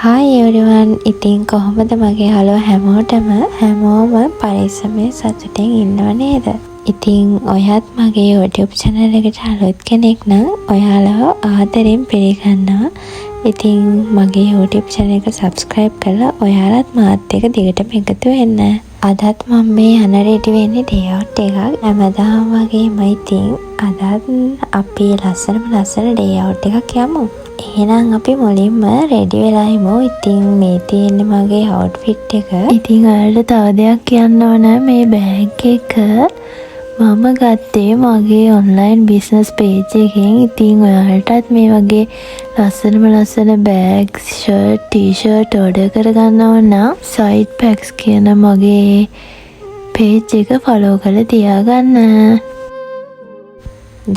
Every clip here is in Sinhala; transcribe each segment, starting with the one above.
Hi everyone, ඉතින් කොහොමද මගේ හලෝ හැමෝම පරිස්සමෙන් සතුටින් ඉන්නව නේද? ඉතින් ඔයත් මගේ YouTube channel එකට අලුත් කෙනෙක් නම් ඔයාලව ආදරෙන් පිළිගන්නවා. ඉතින් මගේ YouTube channel එක subscribe කරලා ඔයාලත් මාත් එක්ක දිගටම එකතු වෙන්න. අදත් මම මේ යන රෙඩි වෙන්නේ day out එකක්. හැමදාම වගේම ඉතින් අදත් අපි ලස්සන day out එකක් යමු. එහෙනම් අපි මුලින්ම රෙඩි වෙලා ඉමු. ඉතින් මේ තියෙන්නේ මගේ outfit එක. ඉතින් ඔයාලට තව දෙයක් කියන්න ඕන, මේ බෑග් එක මම ගත්තේ මගේ online business page එකෙන්. ඉතින් ඔයාලටත් මේ වගේ ලස්සන බෑග්, shirt, t-shirt order කරගන්න ඕන නම් side packs කියන මගේ page එක follow කරලා තියාගන්න.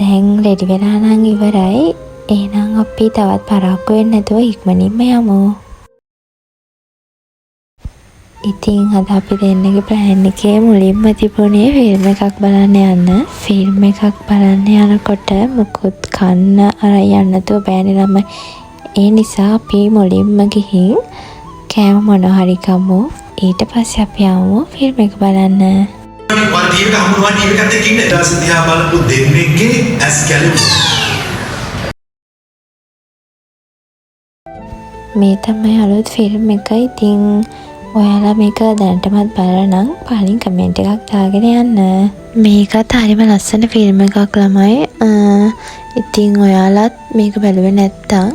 දැන් රෙඩි වෙලා නම් ඉවරයි. එහෙනම් අපි තවත් පරක්කු වෙන්නේ නැතුව ඉක්මනින්ම යමු. ඉතින් අද අපි දෙන්නගේ ප්ලෑන් එකේ මුලින්ම තිබුණේ ෆිල්ම් එකක් බලන්න යන්න. ෆිල්ම් එකක් බලන්න යනකොට මුකුත් කන්න අරන් යන්න නැතුව බෑනේ ළමයි. ඒ නිසා අපි මුලින්ම ගිහින් කෑම මොන හරි කමු. ඊට පස්සේ අපි යමු ෆිල්ම් එක බලන්න. මේ තමයි අලුත් ෆිල්ම් එක. ඉතින් ඔයාලා මේක දැනටමත් බලලා නම් පහලින් කමෙන්ට් එකක් දාගෙන යන්න. මේකත් හරිම ලස්සන ෆිල්ම් එකක් ළමයි. ඉතින් ඔයාලත් මේක බැලුවේ නැත්තම්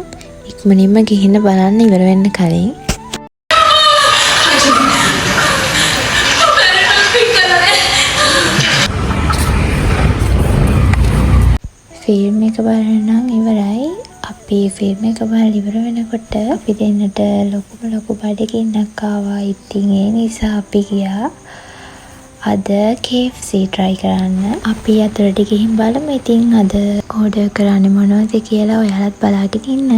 ඉක්මනින්ම ගිහින් බලන්න ඉවර වෙන්න කලින්. ෆිල්ම් එක බලන්න නම් ඉවරයි. අපි ෆිල්ම් එක බලලා ඉවර වෙනකොට අපි දෙන්නට ලොකු බඩගින්නක් ආවා. ඉතින් ඒ නිසා අපි ගියා අද KFC try කරන්න. අපි අතරට ගිහින් බලමු ඉතින් අද order කරන්නේ මොනවද කියලා. ඔයාලත් බලාගෙන ඉන්න.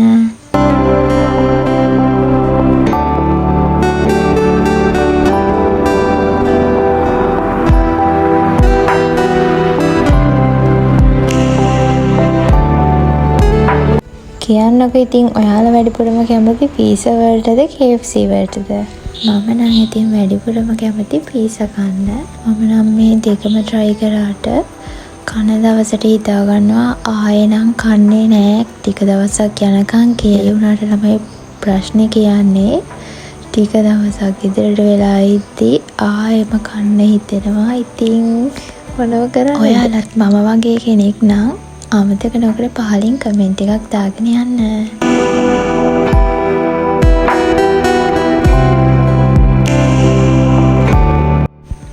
කියන්නකෝ ඉතින් ඔයාලා වැඩිපුරම කැමති පීසා වලටද KFC වලටද? මම නම් ඉතින් වැඩිපුරම කැමති පීසා කන්න. මම නම් මේ දෙකම try කරාට කන දවසට හිතා ගන්නවා ආයෙ නම් කන්නේ නෑ ටික දවසක් යනකම් කියලා. ඒ වුණාට ළමයි ප්‍රශ්නේ කියන්නේ ටික දවසක් ඉදිරියට වෙලා ඉද්දි ආයෙම කන්න හිතෙනවා. ඉතින් මොනව කරන්නේ? ඔයාලත් මම වගේ කෙනෙක් නම් අමතක නොකර පහලින් කමෙන්ට් එකක් දාගෙන යන්න.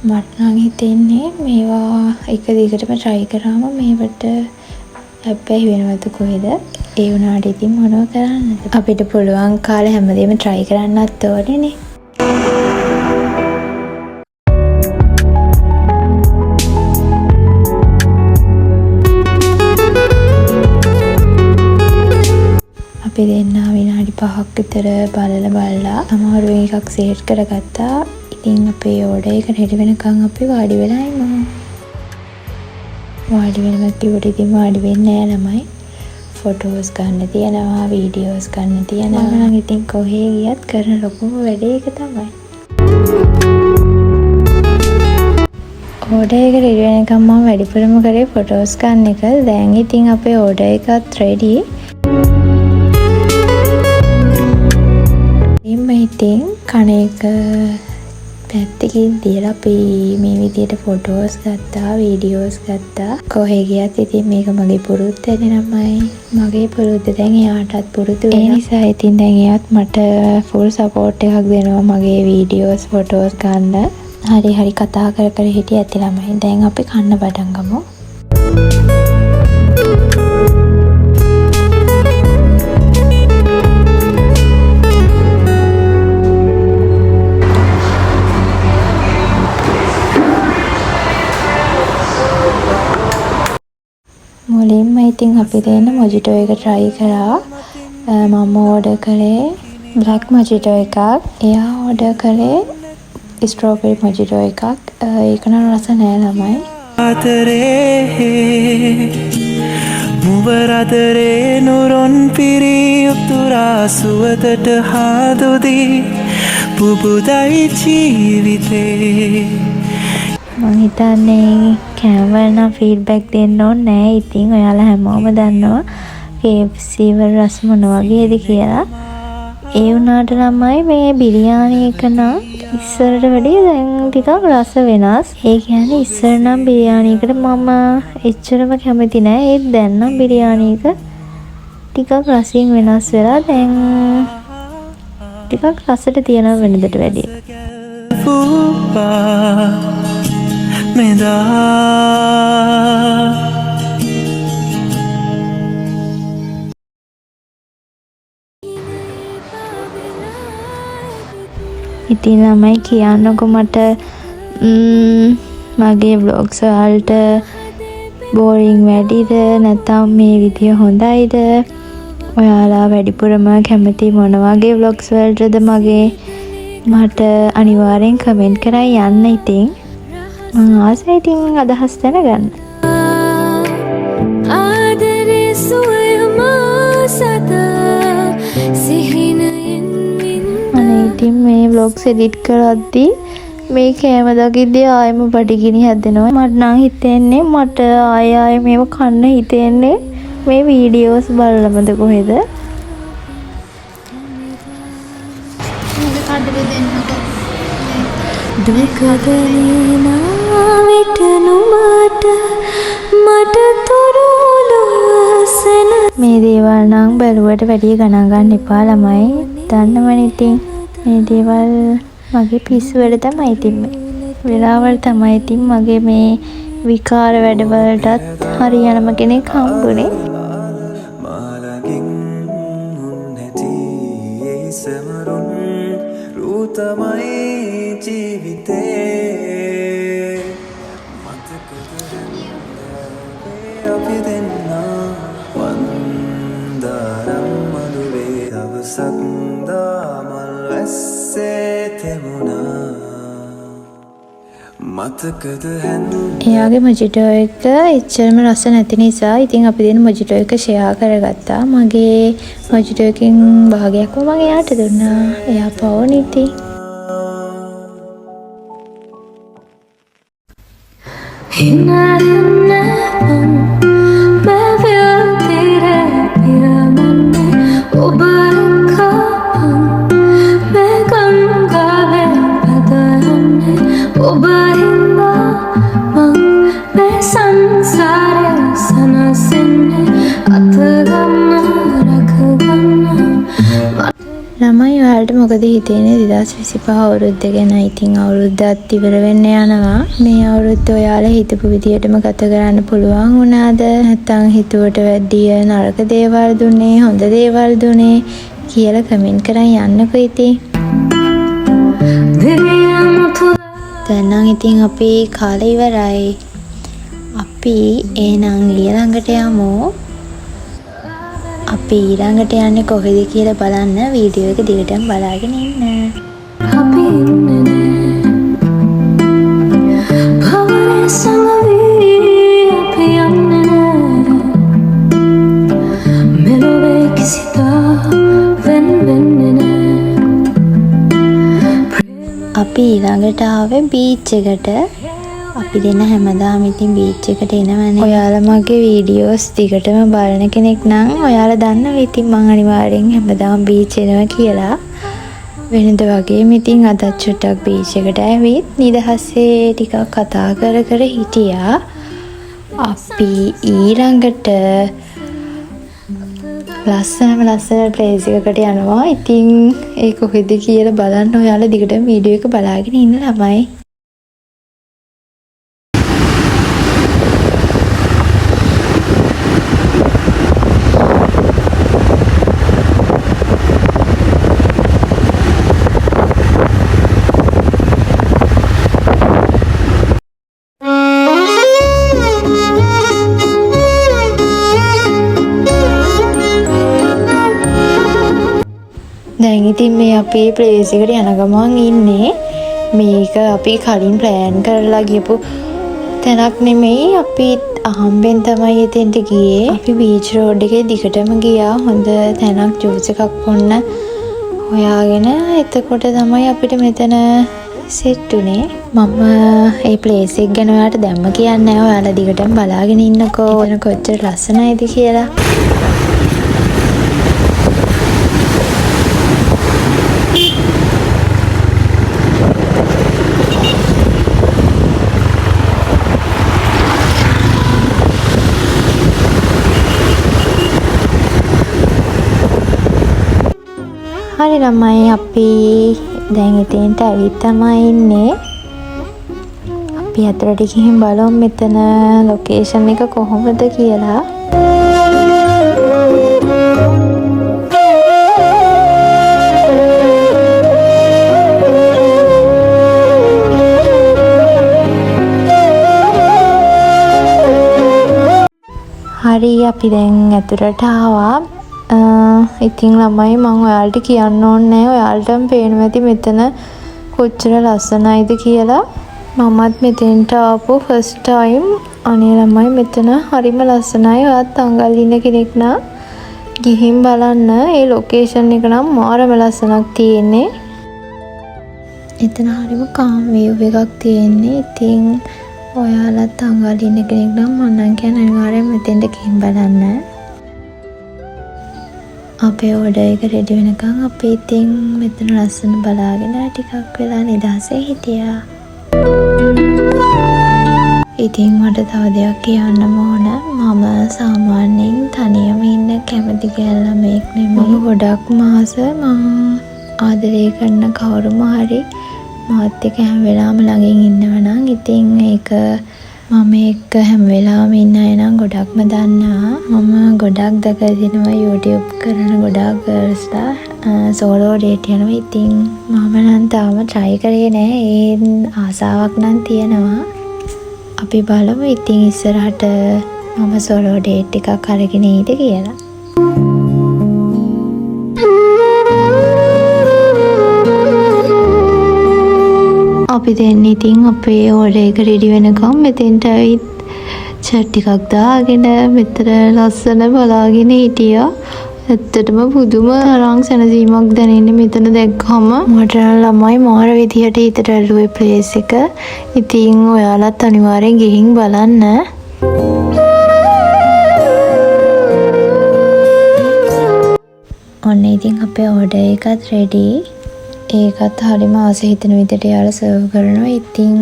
මට නම් හිතෙන්නේ මේවා එක දිගටම try කරාම මේවට හැබැයි වෙනවද කොහෙද? ඒ වුණාට ඉතින් මොනව කරන්නද? අපිට පුළුවන් කාලේ හැමදේම try කරන්නත් ඕනේනේ. අපි දෙන්නා විනාඩි 5ක් විතර බලලා අමාරුවෙන් එකක් සෙට් කරගත්තා. ඉතින් අපේ ඕඩර් එක රෙඩි වෙනකන් අපි වාඩි වෙලා ඉමු. වාඩි වෙනවා කිව්වට ඉතින් වාඩි වෙන්නේ නෑ ළමයි. ෆොටෝස් ගන්න තියෙනවා, වීඩියෝස් ගන්න තියෙනවා. නම් ඉතින් කොහේ ගියත් කරන ලොකුම වැඩේ ඒක තමයි. ඕඩර් එක රෙඩි වෙනකන් මම වැඩිපුරම කරේ ෆොටෝස් ගන්න එක. දැන් ඉතින් අපේ ඕඩර් එකත් රෙඩි. ඉතින් කන එක පැත්තකින් තියලා අපි මේ විදියට ෆොටෝස් ගත්තා, වීඩියෝස් ගත්තා. කොහේ ගියත් ඉතින් මේක මගේ පුරුද්දනේ ළමයි. මගේ පුරුද්ද දැන් එයාටත් පුරුදු වෙනවා. ඒ නිසා ඉතින් දැන් එයාත් මට ෆුල් සපෝට් එකක් දෙනවා මගේ වීඩියෝස්, ෆොටෝස් ගන්න. හරි කතා කර හිටිය ඇති ළමයි. දැන් අපි කන්න පටන් ගමු. මුලින්ම ඉතින් අපි දෙන්න මොජිටෝ එක try කරා. මම order කරේ black මොජිටෝ එකක්. එයා order කරේ strawberry මොජිටෝ එකක්. ඒක නම් රස නෑ ළමයි. මුවරතරේ නුරොන් පිරි උතුරා සුවතට හාදුදී පුබුදයි ජීවිතේ මං හිතන්නේ කෑමවල නම් ෆීඩ්බැක් දෙන්න ඕනේ නෑ. ඉතින් ඔයාලා හැමෝම දන්නවා KFC වල රස මොන වගේද කියලා. ඒ වුණාට ළමයි මේ බිරියානි එක නම් ඉස්සරට වැඩිය දැන් ටිකක් රස වෙනස්. ඒ කියන්නේ ඉස්සර නම් බිරියානි එකට මම එච්චරම කැමති නෑ. ඒත් දැන් නම් බිරියානි එක ටිකක් රසින් වෙනස් වෙලා දැන් ටිකක් රසට තියෙනවා වෙනදට වැඩිය. ඉතින් ළමයි කියන්නකො මට මගේ vlogs වලට බෝරින් වැඩිද නැත්නම් මේ විදිය හොඳයිද? ඔයාලා වැඩිපුරම කැමති මොන වගේ vlogs වලටද මට අනිවාර්යෙන් කමෙන්ට් කරලා යන්න. ඉතින් මම ආසයි ඉතින් අදහස් දැනගන්න. ආදරේ සුවයම සත සිහිනයෙන් අනේ ඉතින් මේ vlogs edit කරද්දී මේ කැම දකිද්දී ආයෙම බඩගිනි හැදෙනවා. මට නම් හිතෙන්නේ මට ආයෙ මේව කන්න හිතෙන්නේ මේ වීඩියෝස් බලලමද කොහෙද? මේ දේවල් නම් බැලුවට වැඩිය ගණන් ගන්න එපා ළමයි. දන්නවනේ ඉතින් මේ දේවල් මගේ පිස්සුවල තමයි තිබ්බේ. වෙලාවල් තමයි ඉතින් මගේ මේ විකාර වැඩවලටත් හරියනම කෙනෙක් හම්බුනේ. තමයි ජීවිතේ අපි දෙන්න වන්දනම් මදුවේ දවසක් දාමල් වැස්සේ තෙමුණා මතකද එයාගේ මොජිටෝ එක එච්චරම රස නැති නිසා ඉතින් අපි දෙන මොජිටෝ එක ෂෙයා කරගත්තා. මගේ මොජිටෝ එකෙන් භාගයක්ම මම එයාට දුන්නා. එයා පවුනිති. ළමයි ඔයාලට මොකද හිතෙන්නේ 2025 අවුරුද්ද ගැන? ඉතින් අවුරුද්දත් ඉවර වෙන්න යනවා. මේ අවුරුද්ද ඔයාලා හිතපු විදියටම ගත කරන්න පුළුවන් වුණාද? නැත්නම් හිතුවට වැඩිය නරක දේවල් දුන්නේ, හොඳ දේවල් දුන්නේ කියලා කමෙන්ට් කරන් යන්නකෝ ඉතින්. දැන් නම් ඉතින් අපේ කාලේ ඉවරයි. අපි එහෙනම් ඊළඟට යමු. අපි ඊළඟට යන්නේ කොහෙද කියලා බලන්න වීඩියෝ එක දිගටම බලාගෙන ඉන්න. අපි ඊළඟට ආවේ බීච් එකට. අපි දෙන හැමදාම ඉතින් බීච් එකට එනවනේ. ඔයාලා මගේ වීඩියෝස් දිගටම බලන කෙනෙක් නම් ඔයාලා දන්නවා ඉතින් මම අනිවාර්යෙන් හැමදාම බීච් එනවා කියලා. වෙනද වගේම ඉතින් අදත් චුට්ටක් බීච් එකට ඇවිත් නිදහසේ ටිකක් කතා කර හිටියා. අපි ඊළඟට ලස්සන ප්ලේස් එකකට යනවා. ඉතින් ඒ කොහෙද කියලා බලන්න ඔයාලා දිගටම වීඩියෝ එක බලාගෙන ඉන්න ළමයි. දැන් ඉතින් මේ අපේ ප්ලේස් එකට යන ගමන් ඉන්නේ. මේක අපි කලින් ප්ලෑන් කරලා ගියපු තැනක් නෙමෙයි. අපි අහම්බෙන් තමයි එතෙන්ට ගියේ. අපි බීච් රෝඩ් එකේ දිගටම ගියා. හොඳ තැනක් ජූස් එකක් බොන්න හොයාගෙන. එතකොට තමයි අපිට මෙතන සෙට් උනේ. මම මේ ප්ලේස් එක ගැන ඔයාලට දැම්ම කියන්නේ නැහැ. ඔයාලා දිගටම බලාගෙන ඉන්නකෝ. එතන කොච්චර ලස්සනයිද කියලා. හරි ළමයි අපි දැන් ඉතින්ට ඇවිත් තමයි ඉන්නේ. අපි අතරට ගිහින් බලමු මෙතන ලොකේෂන් එක කොහොමද කියලා. හරි අපි දැන් ඇතුළට ආවා. ඉතින් ළමයි මම ඔයාලට කියන්න ඕනේ නැහැ. ඔයාලටම පේනවා ඇති මෙතන කොච්චර ලස්සනයිද කියලා. මමත් මෙතෙන්ට ආපු ෆස්ට් ටයිම්. අනේ ළමයි මෙතන හරිම ලස්සනයි. ඔයාත් අංගල් ඉන්න කෙනෙක් නම් ගිහින් බලන්න. ඒ ලොකේෂන් එක නම් මාරම ලස්සනක් තියෙන්නේ. එතන හරිම කාම් වේව් එකක් තියෙන්නේ. ඉතින් ඔයාලත් අංගල් ඉන්න කෙනෙක් නම් මම නම් කියන්නේ අනිවාර්යෙන් මෙතෙන්ට ගිහින් බලන්න. අපේ ඕඩර් එක රෙඩි වෙනකන් අපි ඉතින් මෙතන ලස්සන බලාගෙන ටිකක් වෙලා නිදහසේ හිටියා. ඉතින් මට තව දෙයක් කියන්නම ඕන. මම සාමාන්‍යයෙන් තනියම ඉන්න කැමති ළමයෙක් නෙමෙයි. මම ගොඩක් මාස මම ආදරය කරන කවුරුම හරි මාත් එක්ක හැම වෙලාවෙම ළඟින් ඉන්නවා නම් ඉතින් ඒක මම එක්ක හැම වෙලාවෙම ඉන්න අය නම් ගොඩක්ම දන්නවා. මම ගොඩක් දැකලා දිනවා YouTube කරන ගොඩක් ගර්ල්ස්ලා සෝලෝ ඩේට් යනවා. ඉතින් මම නම් තාම try කරේ නෑ. ඒ ආසාවක් නම් තියෙනවා. අපි බලමු ඉතින් ඉස්සරහට මම සෝලෝ ඩේට් එකක් අරගෙන ඉද කියලා. අපි දැන් ඉතින් අපේ ඕඩර් එක රෙඩි වෙනකම් මෙතෙන්ට ඇවිත් චට් ටිකක් දාගෙන මෙතන ලස්සන බලාගෙන හිටියා. ඇත්තටම පුදුම තරම් සැනසීමක් දැනෙන්නේ මෙතන දැක්කම. මට ළමයි මාර විදියට හිතට ඇල්ලුවේ ප්ලේස් එක. ඉතින් ඔයාලත් අනිවාර්යෙන් ගිහින් බලන්න. ඔන්න ඉතින් අපේ ඕඩර් එකත් රෙඩි. ඒකත් හරිම ආස හිතෙන විදිහට යාලා සර්ව් කරනවා. ඉතින්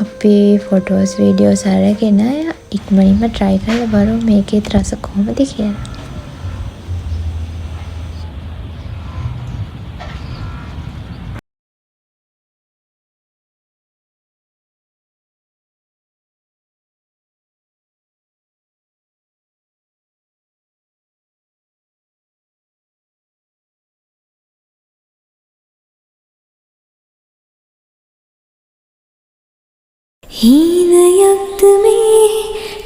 අපි ෆොටෝස් වීඩියෝස් අරගෙන ඉක්මනින්ම try කරලා බලමු මේකේ රස කොහොමද කියලා. හීනයක්ද මේ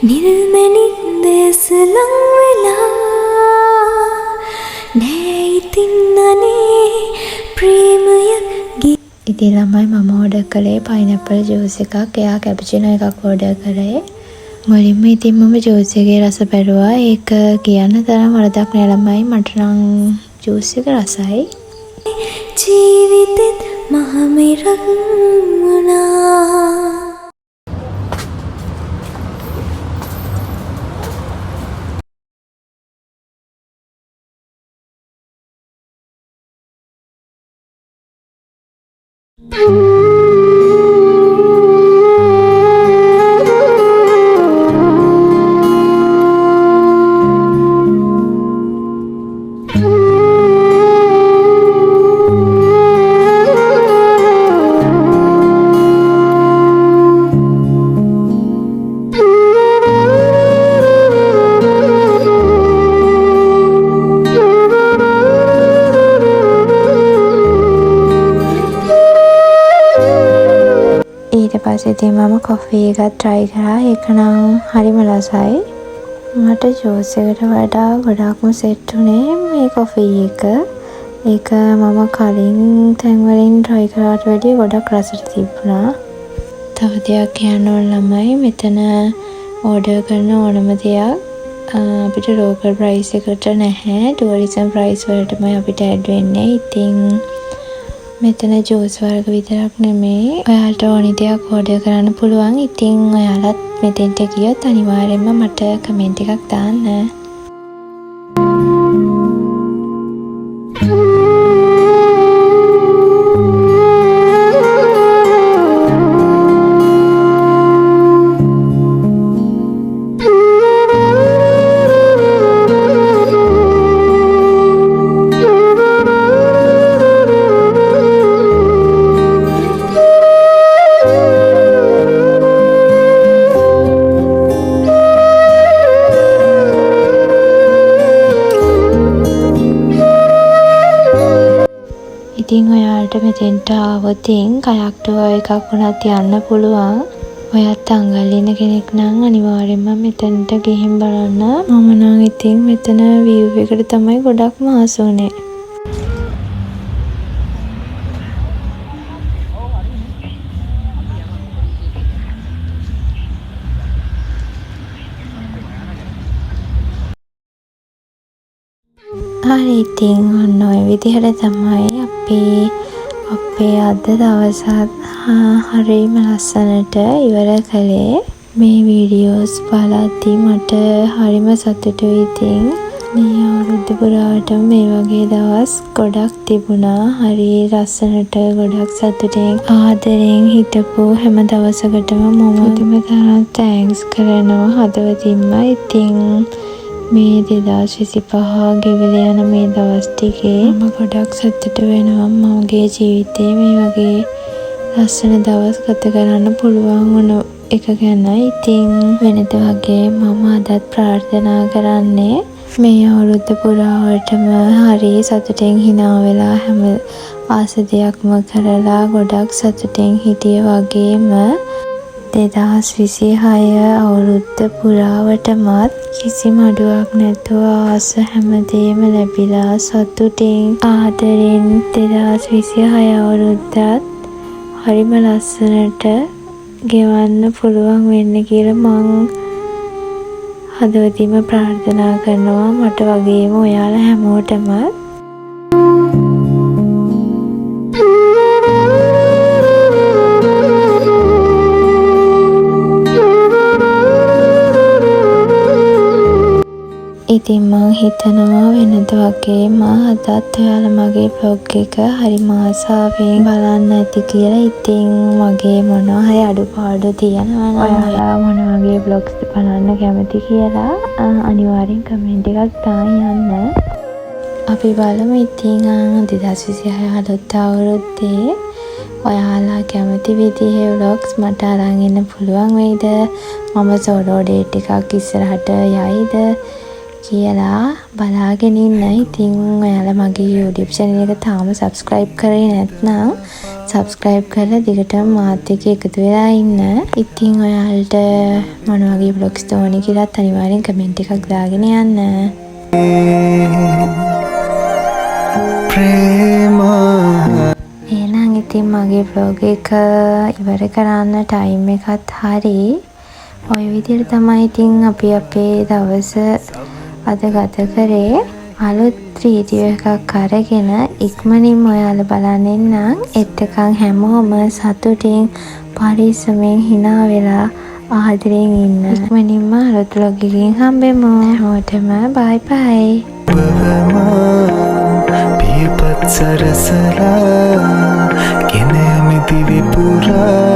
නිල්මැණික් දැස ලං වෙලා නෑ ඉතින් අනේ ප්‍රේමයක්. ඉතින් ළමයි මම ඕඩර් කළේ පයිනැපල් ජූස් එකක්. එයා කැපචිනෝ එකක් ඕඩර් කරේ. මුලින්ම ඉතින් මම ජූස් එකේ රස බැලුවා. ඒක කියන්න තරම් වරදක් නෑ ළමයි. මට නම් ජූස් එක රසයි. ජීවිතෙත් මහ මෙරක් වුණා. පස්සේ ඉතින් මම කොෆි එකක් try කරා. ඒක නම් හරිම රසයි. මට ජූස් එකට වඩා ගොඩක්ම සෙට් උනේ මේ කොෆි එක. ඒක මම කලින් තැන්වලින් try කරාට වැඩිය ගොඩක් රසට තිබුණා. තව දෙයක් කියන්න ඕන ළමයි, මෙතන ඕඩර් කරන ඕනම දෙයක් අපිට ලෝකල් ප්‍රයිස් එකට නැහැ. ටුවරිසම් ප්‍රයිස් වලටමයි අපිට ඇඩ් වෙන්නේ. ඉතින් මෙතන ජූස් වර්ග විතරක් නෙමේ. ඔයාලට ඕනි දෙයක් ඕඩර් කරන්න පුළුවන්. ඉතින් ඔයාලත් මෙතෙන්ට ගියොත් අනිවාර්යෙන්ම මට කමෙන්ට් එකක් දාන්න. ඉතින් ඔයාලට මෙතෙන්ට ආවොතින් කයක් ටුවර් එකක් වුණත් යන්න පුළුවන්. ඔයත් අංගල් ඉන්න කෙනෙක් නම් අනිවාර්යෙන්ම මෙතනට ගිහින් බලන්න. මම නම් ඉතින් මෙතන view එකට තමයි ගොඩක්ම ආස වුනේ. හරි ඉතින් ඔන්න ඔය විදිහට තමයි අපේ අද දවසත් හරිම ලස්සනට ඉවර කළේ. මේ වීඩියෝස් බලද්දී මට හරිම සතුටුයි. ඉතින් මේ අවුරුද්ද පුරාවටම මේ වගේ දවස් ගොඩක් තිබුණා. හරි ලස්සනට ගොඩක් සතුටින් ආදරෙන් හිටපු හැම දවසකටම මම පුදුම තරම් තෑන්ක්ස් කරනවා හදවතින්ම. ඉතින් මේ 2025 ගෙවිලා යන මේ දවස් ටිකේ මම ගොඩක් සතුට වෙනවා. මගේ ජීවිතේ මේ වගේ ලස්සන දවස් ගත කරන්න පුළුවන් වුණ එක ගැන. ඉතින් වෙනද වගේ මම අදත් ප්‍රාර්ථනා කරන්නේ මේ අවුරුද්ද පුරාවටම හරි සතුටෙන් hina වෙලා හැම ආස දෙයක්ම කරලා ගොඩක් සතුටෙන් හිටිය වගේම 2026 අවුරුද්ද පුරාවටමත් කිසිම අඩුවක් නැතුව ආස හැමදේම ලැබිලා සතුටින් ආදරෙන් 2026 අවුරුද්දත් හරිම ලස්සනට ගෙවන්න පුළුවන් වෙන්න කියලා මං හදවතින්ම ප්‍රාර්ථනා කරනවා. මට වගේම ඔයාලා හැමෝටම. ඉතින් මං හිතනවා වෙනද වගේ අදත් ඔයාලා මගේ vlog එක හරිම ආසාවෙන් බලන්න ඇති කියලා. ඉතින් මගේ මොනවා හරි අඩුපාඩු තියෙනවා නම් ඔයාලා මොන වගේ vlogs බලන්න කැමති කියලා අනිවාර්යෙන් කමෙන්ට් එකක් දාන්න යන්න. අපි බලමු ඉතින් 2026 අලුත් අවුරුද්දේ ඔයාලා කැමති විදිහේ vlogs මට අරන් එන්න පුළුවන් වෙයිද? මම සෝලෝ ඩේට් එකක් ඉස්සරහට යයිද කියලා බලාගෙන ඉන්න. ඉතින් ඔයාලා මගේ YouTube channel එක තාම subscribe කරේ නැත්නම් subscribe කරලා දිගටම මාත් එක්ක එකතු වෙලා ඉන්න. ඉතින් ඔයාලට මොන වගේ vlogs ඕනේ කියලාත් අනිවාර්යෙන් comment එකක් දාගෙන යන්න. එහෙනම් ඉතින් මගේ vlog එක ඉවර කරන්න time එකත් හරි. ඔය විදිහට තමයි ඉතින් අපි අපේ දවස අද ගත කරේ. අලුත් වීඩියෝ එකක් අරගෙන ඉක්මනින්ම ඔයාලා බලන්න එන්නම්. එතකන් හැමෝම සතුටින් පරිස්සමෙන් hina වෙලා ආදරෙන් ඉන්න. ඉක්මනින්ම අලුත් vlog එකකින් හම්බෙමු. හැමෝටම bye bye. පියපත් සරසලා ගෙන යමි දිවි පුරා